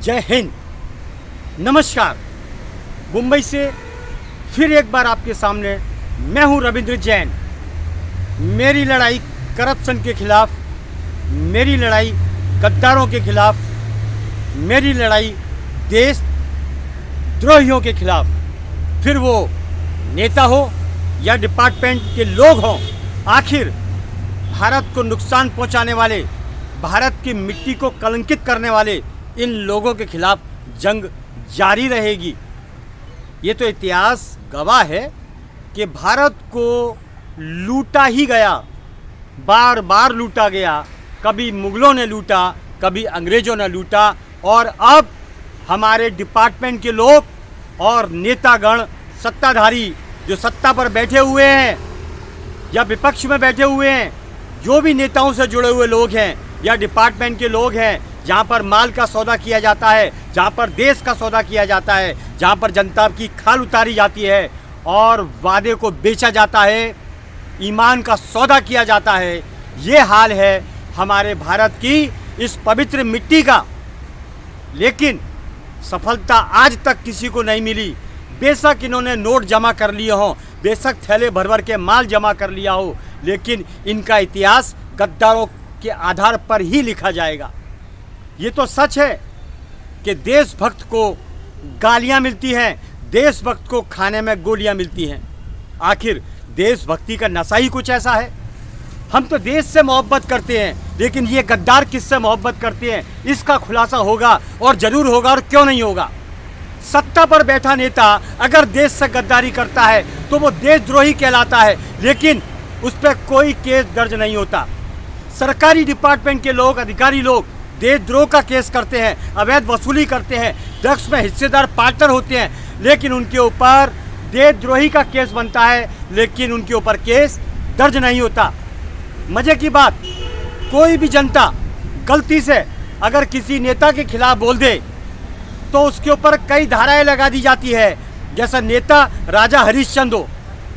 जय हिंद, नमस्कार। मुंबई से फिर एक बार आपके सामने मैं हूं रविंद्र जैन। मेरी लड़ाई करप्शन के खिलाफ, मेरी लड़ाई गद्दारों के खिलाफ, मेरी लड़ाई देश द्रोहियों के खिलाफ, फिर वो नेता हो या डिपार्टमेंट के लोग हों। आखिर भारत को नुकसान पहुंचाने वाले, भारत की मिट्टी को कलंकित करने वाले इन लोगों के खिलाफ जंग जारी रहेगी। ये तो इतिहास गवाह है कि भारत को लूटा ही गया, बार बार लूटा गया। कभी मुगलों ने लूटा, कभी अंग्रेज़ों ने लूटा, और अब हमारे डिपार्टमेंट के लोग और नेतागण, सत्ताधारी जो सत्ता पर बैठे हुए हैं या विपक्ष में बैठे हुए हैं, जो भी नेताओं से जुड़े हुए लोग हैं या डिपार्टमेंट के लोग हैं, जहाँ पर माल का सौदा किया जाता है, जहाँ पर देश का सौदा किया जाता है, जहाँ पर जनता की खाल उतारी जाती है और वादे को बेचा जाता है, ईमान का सौदा किया जाता है, ये हाल है हमारे भारत की इस पवित्र मिट्टी का। लेकिन सफलता आज तक किसी को नहीं मिली। बेशक इन्होंने नोट जमा कर लिए हों, बेशक थैले भर भर के माल जमा कर लिया हो, लेकिन इनका इतिहास गद्दारों के आधार पर ही लिखा जाएगा। ये तो सच है कि देशभक्त को गालियां मिलती हैं, देशभक्त को खाने में गोलियां मिलती हैं। आखिर देशभक्ति का नशा ही कुछ ऐसा है। हम तो देश से मोहब्बत करते हैं, लेकिन ये गद्दार किससे मोहब्बत करते हैं, इसका खुलासा होगा, और ज़रूर होगा, और क्यों नहीं होगा। सत्ता पर बैठा नेता अगर देश से गद्दारी करता है तो वो देशद्रोही कहलाता है, लेकिन उस पर कोई केस दर्ज नहीं होता। सरकारी डिपार्टमेंट के लोग, अधिकारी लोग देशद्रोह का केस करते हैं, अवैध वसूली करते हैं, ड्रग्स में हिस्सेदार पार्टनर होते हैं, लेकिन उनके ऊपर देशद्रोही का केस बनता है, लेकिन उनके ऊपर केस दर्ज नहीं होता। मजे की बात, कोई भी जनता गलती से अगर किसी नेता के खिलाफ बोल दे तो उसके ऊपर कई धाराएं लगा दी जाती है। जैसा नेता राजा हरिश्चंद्र हो,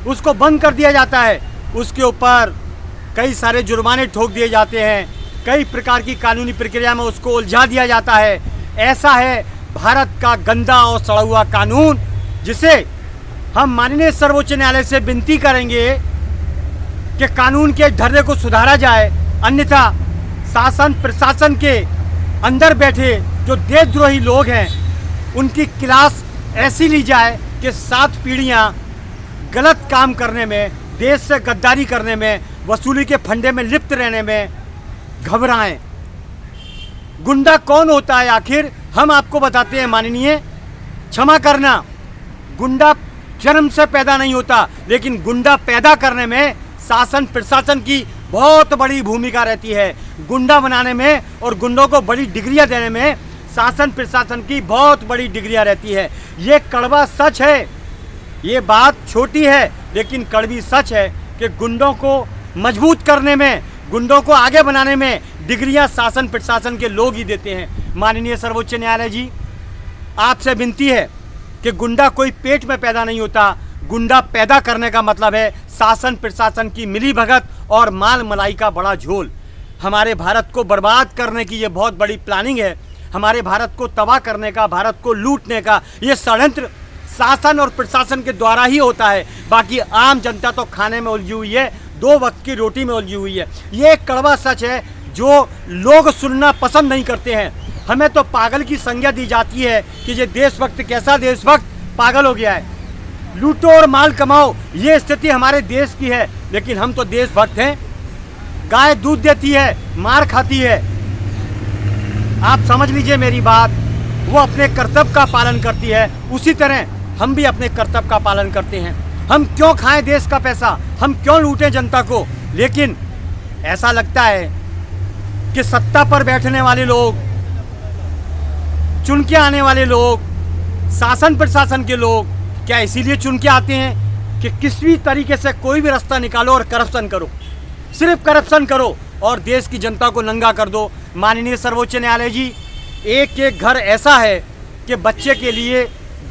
उसको बंद कर दिया जाता है, उसके ऊपर कई सारे जुर्माने ठोक दिए जाते हैं, कई प्रकार की कानूनी प्रक्रिया में उसको उलझा दिया जाता है। ऐसा है भारत का गंदा और सड़ा हुआ कानून, जिसे हम माननीय सर्वोच्च न्यायालय से विनती करेंगे कि कानून के ढर्रे को सुधारा जाए, अन्यथा शासन प्रशासन के अंदर बैठे जो देशद्रोही लोग हैं उनकी क्लास ऐसी ली जाए कि 7 पीढ़ियां गलत काम करने में, देश से गद्दारी करने में, वसूली के फंडे में लिप्त रहने में घबराएं। गुंडा कौन होता है आखिर, हम आपको बताते हैं माननीय। क्षमा करना, गुंडा जन्म से पैदा नहीं होता, लेकिन गुंडा पैदा करने में शासन प्रशासन की बहुत बड़ी भूमिका रहती है। गुंडा बनाने में और गुंडों को बड़ी डिग्रियां देने में शासन प्रशासन की बहुत बड़ी डिग्रियां रहती है। ये कड़वा सच है। ये बात छोटी है लेकिन कड़वी सच है कि गुंडों को मजबूत करने में, गुंडों को आगे बनाने में डिग्रियां शासन प्रशासन के लोग ही देते हैं। माननीय सर्वोच्च न्यायालय जी, आपसे विनती है कि गुंडा कोई पेट में पैदा नहीं होता। गुंडा पैदा करने का मतलब है शासन प्रशासन की मिलीभगत और माल मलाई का बड़ा झोल। हमारे भारत को बर्बाद करने की ये बहुत बड़ी प्लानिंग है। हमारे भारत को तबाह करने का, भारत को लूटने का ये षड्यंत्र शासन और प्रशासन के द्वारा ही होता है। बाकी आम जनता तो खाने में उलझी हुई है, 2 वक्त की रोटी में उलझी हुई है। ये एक कड़वा सच है जो लोग सुनना पसंद नहीं करते हैं। हमें तो पागल की संज्ञा दी जाती है कि ये देशभक्त कैसा देशभक्त पागल हो गया है। लूटो और माल कमाओ, ये स्थिति हमारे देश की है, लेकिन हम तो देशभक्त हैं। गाय दूध देती है, मार खाती है। आप समझ लीजिए मेरी बात, वो अपने कर्तव्य का पालन करती है, उसी तरह हम भी अपने कर्तव्य का पालन करते हैं। हम क्यों खाएं देश का पैसा, हम क्यों लूटें जनता को। लेकिन ऐसा लगता है कि सत्ता पर बैठने वाले लोग, चुन के आने वाले लोग, शासन प्रशासन के लोग क्या इसीलिए चुन के आते हैं कि किसी भी तरीके से कोई भी रास्ता निकालो और करप्शन करो, सिर्फ करप्शन करो और देश की जनता को नंगा कर दो। माननीय सर्वोच्च न्यायालय जी, एक एक घर ऐसा है कि बच्चे के लिए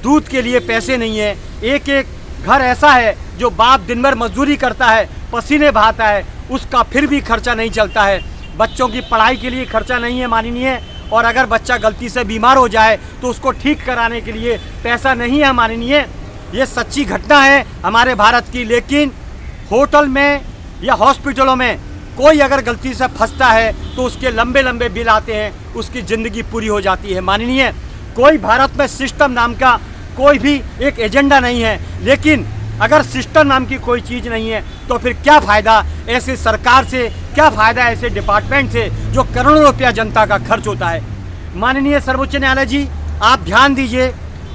दूध के लिए पैसे नहीं है। एक एक घर ऐसा है जो बाप दिन भर मजदूरी करता है, पसीने बहाता है, उसका फिर भी खर्चा नहीं चलता है। बच्चों की पढ़ाई के लिए खर्चा नहीं है माननीय, और अगर बच्चा गलती से बीमार हो जाए तो उसको ठीक कराने के लिए पैसा नहीं है माननीय। ये सच्ची घटना है हमारे भारत की। लेकिन होटल में या हॉस्पिटलों में कोई अगर गलती से फंसता है तो उसके लंबे लंबे बिल आते हैं, उसकी ज़िंदगी पूरी हो जाती है माननीय। कोई भारत में सिस्टम नाम का कोई भी एक एजेंडा नहीं है। लेकिन अगर सिस्टम नाम की कोई चीज़ नहीं है तो फिर क्या फ़ायदा ऐसे सरकार से, क्या फ़ायदा ऐसे डिपार्टमेंट से जो करोड़ों रुपया जनता का खर्च होता है। माननीय सर्वोच्च न्यायालय जी, आप ध्यान दीजिए,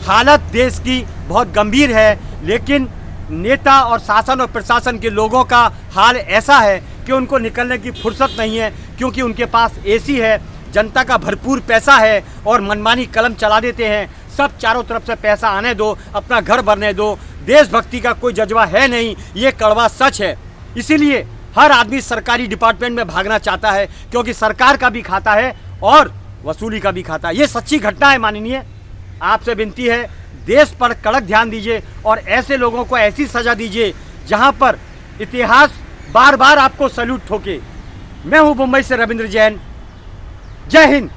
हालत देश की बहुत गंभीर है, लेकिन नेता और शासन और प्रशासन के लोगों का हाल ऐसा है कि उनको निकलने की फुर्सत नहीं है, क्योंकि उनके पास एसी है, जनता का भरपूर पैसा है और मनमानी कलम चला देते हैं। सब चारों तरफ से पैसा आने दो, अपना घर भरने दो, देशभक्ति का कोई जज्बा है नहीं, ये कड़वा सच है। इसीलिए हर आदमी सरकारी डिपार्टमेंट में भागना चाहता है, क्योंकि सरकार का भी खाता है और वसूली का भी खाता है। ये सच्ची घटना है माननीय। आपसे विनती है, देश पर कड़क ध्यान दीजिए और ऐसे लोगों को ऐसी सज़ा दीजिए जहां पर इतिहास बार बार आपको सैल्यूट ठोके। मैं हूं मुंबई से रविंद्र जैन। जय हिंद।